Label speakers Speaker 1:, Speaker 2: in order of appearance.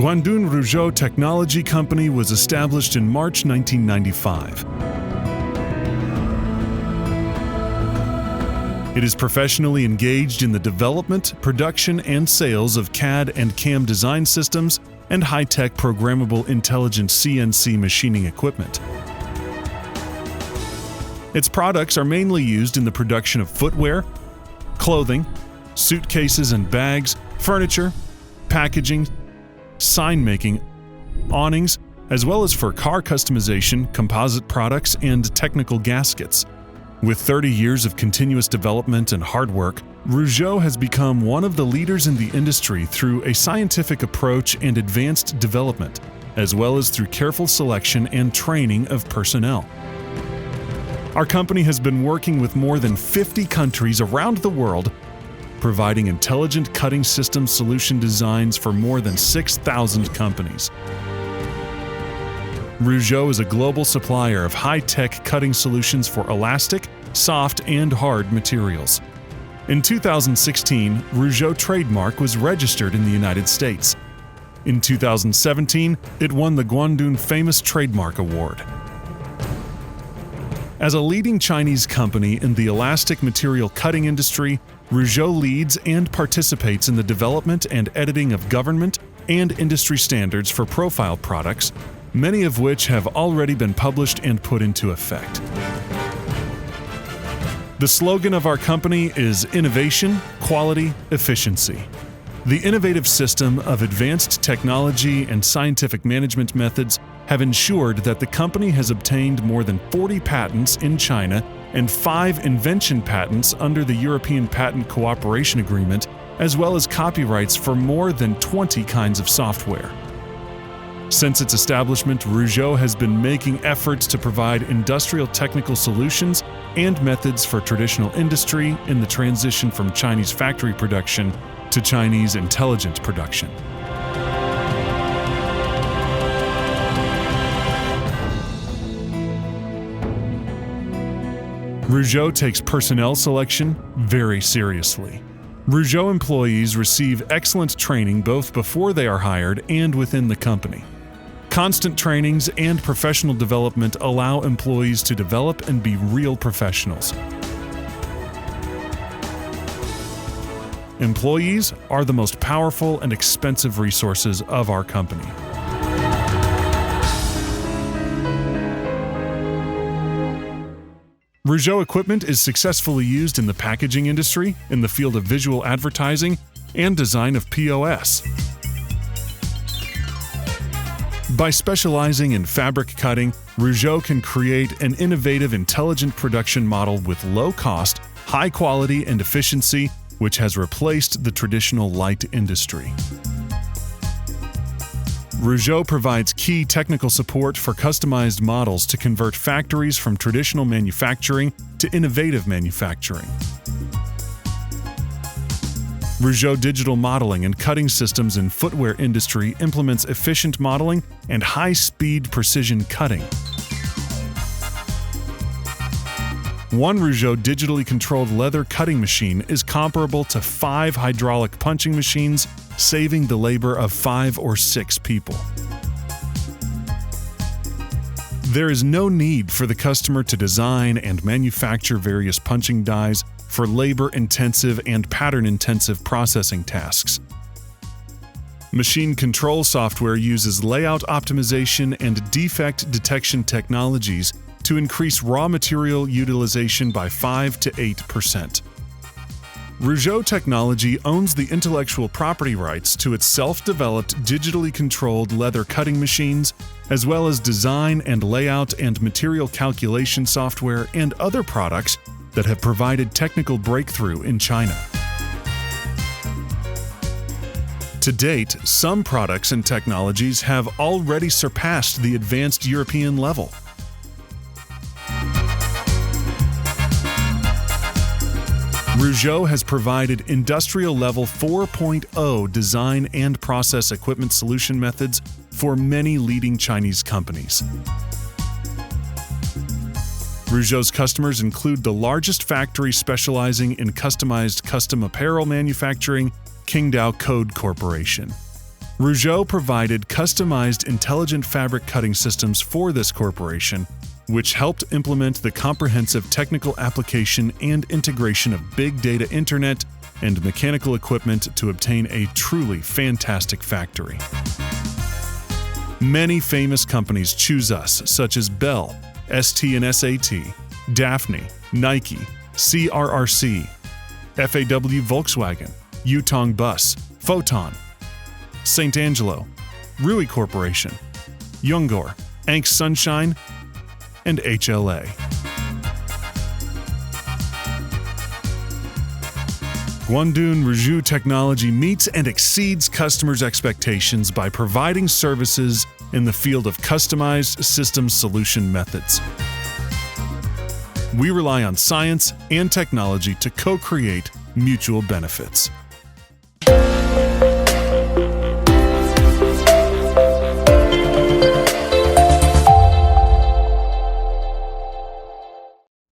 Speaker 1: Guangdong Ruizhou Technology Company was established in March 1995. It is professionally engaged in the development, production, and sales of CAD and CAM design systems and high-tech programmable intelligent CNC machining equipment. Its products are mainly used in the production of footwear, clothing, suitcases and bags, furniture, packaging, sign making, awnings, as well as for car customization, composite products, and technical gaskets. With 30 years of continuous development and hard work, Ruizhou has become one of the leaders in the industry through a scientific approach and advanced development, as well as through careful selection and training of personnel. Our company has been working with more than 50 countries around the world, providing intelligent cutting system solution designs for more than 6,000 companies. Ruizhou is a global supplier of high-tech cutting solutions for elastic, soft, and hard materials. In 2016, Ruizhou trademark was registered in the United States. In 2017, it won the Guangdong Famous Trademark Award. As a leading Chinese company in the elastic material cutting industry, Ruizhou leads and participates in the development and editing of government and industry standards for profile products, many of which have already been published and put into effect. The slogan of our company is Innovation, Quality, Efficiency. The innovative system of advanced technology and scientific management methods have ensured that the company has obtained more than 40 patents in China and 5 invention patents under the European Patent Cooperation Agreement, as well as copyrights for more than 20 kinds of software. Since its establishment, Ruizhou has been making efforts to provide industrial technical solutions and methods for traditional industry in the transition from Chinese factory production to Chinese intelligent production. Ruizhou takes personnel selection very seriously. Ruizhou employees receive excellent training both before they are hired and within the company. Constant trainings and professional development allow employees to develop and be real professionals. Employees are the most powerful and expensive resources of our company. Ruizhou equipment is successfully used in the packaging industry, in the field of visual advertising, and design of POS. By specializing in fabric cutting, Ruizhou can create an innovative, intelligent production model with low cost, high quality, and efficiency, which has replaced the traditional light industry. Ruizhou provides key technical support for customized models to convert factories from traditional manufacturing to innovative manufacturing. Ruizhou digital modeling and cutting systems in footwear industry implements efficient modeling and high-speed precision cutting. One Ruizhou digitally controlled leather cutting machine is comparable to 5 hydraulic punching machines, saving the labor of 5 or 6 people. There is no need for the customer to design and manufacture various punching dies for labor-intensive and pattern-intensive processing tasks. Machine control software uses layout optimization and defect detection technologies to increase raw material utilization by 5 to 8%. Ruizhou Technology owns the intellectual property rights to its self-developed digitally controlled leather cutting machines, as well as design and layout and material calculation software and other products that have provided technical breakthrough in China. To date, some products and technologies have already surpassed the advanced European level. Ruizhou has provided industrial-level 4.0 design and process equipment solution methods for many leading Chinese companies. Ruizhou's customers include the largest factory specializing in customized custom apparel manufacturing, Qingdao Code Corporation. Ruizhou provided customized intelligent fabric cutting systems for this corporation, which helped implement the comprehensive technical application and integration of big data internet and mechanical equipment to obtain a truly fantastic factory. Many famous companies choose us, such as Bell, ST and SAT, Daphne, Nike, CRRC, FAW Volkswagen, Yutong Bus, Photon, St. Angelo, Ruizhou Corporation, Youngor, Anx Sunshine, and HLA. Guandun Ruizhou Technology meets and exceeds customers' expectations by providing services in the field of customized system solution methods. We rely on science and technology to co-create mutual benefits.